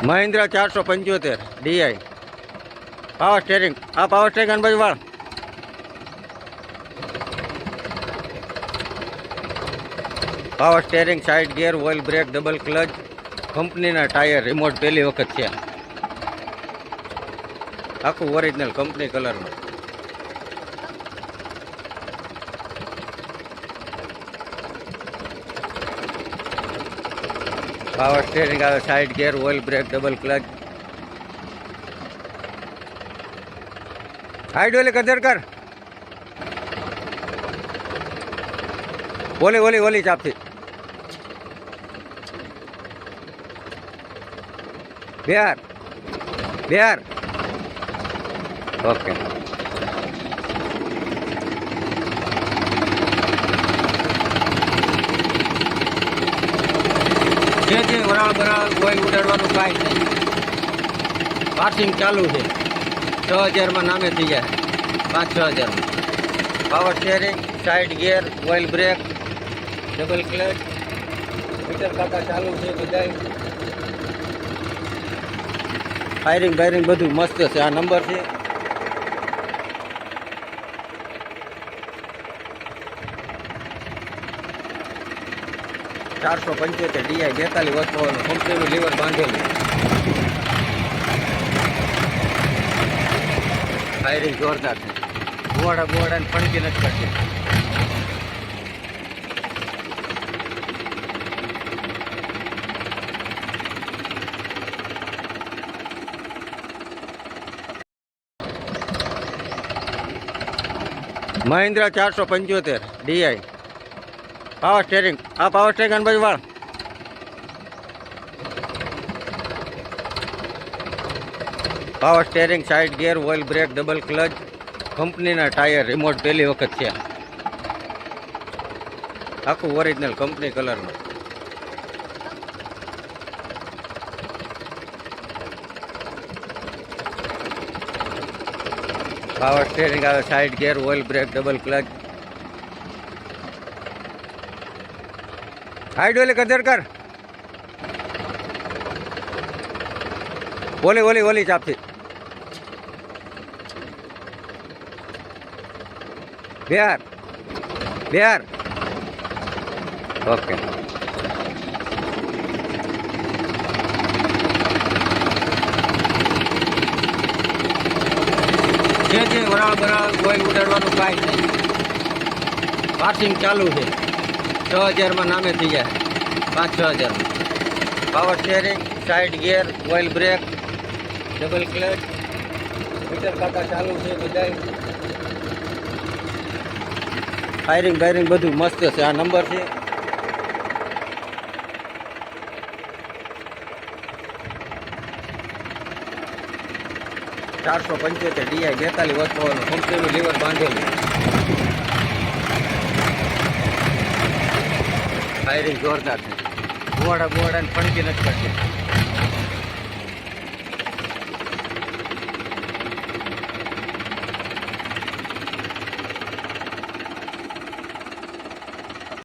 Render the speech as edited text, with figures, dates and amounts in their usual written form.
Mahindra 475 DI power steering. આ power steering અને બાજુ વાળ. Power steering, side gear, oil brake, double clutch, કંપનીના ટાયર, રિમોટ પહેલી વખત છે. આખું ઓરિજિનલ કંપની કલરમાં. પાવર સ્ટેરિંગ આવે, side gear, oil brake, double clutch. Hydraulic કદર કર. ઓલી ચાપથી બિહાર. ઓકે. જે વરાળ કોઈ ઉડાડવાનું કાંઈ નહીં. પાર્સિંગ ચાલુ છે. 6000 નામે થઈ જાય. 5-6 હજાર. Power steering, side gear, oil brake, double clutch, meter કાંટા ચાલુ છે બધા. ફાયરિંગ બાયરિંગ બધું મસ્ત છે. આ નંબર છે. $475 ડીઆઈ 42 વર્ષનું કંપનીનું લીવર બાંધેલું. ફાયરિંગ જોરદાર છે. બોવાડાને ફણકી નથી કરતી. Mahindra 475 DI power steering. આ પાવર સ્ટેરિંગ અને બાજુ વાળ. Power steering, side gear, oil brake, double clutch, કંપનીના ટાયર, રિમોટ પહેલી વખત છે. આખું ઓરિજિનલ કંપની કલરમાં. પાવર સ્ટેરિંગ આવે, side gear, oil brake, double clutch. Hydraulic કદર કર. ઓલી ચાપથી બિહાર. ઓકે. જે વરાળ કોઈ ઉડાડવાનું કાંઈ નહીં. પાર્સિંગ ચાલુ છે. 6000 નામે થઈ જાય. 5-6 હજાર. Power steering, side gear, oil brake, double clutch, meter કાંટા ચાલુ છે બધા. ફાયરિંગ બાયરિંગ બધું મસ્ત છે. આ નંબર છે. $475 ડીઆઈ 42 વર્ષનું કંપનીનું લીવર બાંધેલું. ફાયરિંગ જોરદાર છે. બોવાડાને ફણકી નથી કરતી.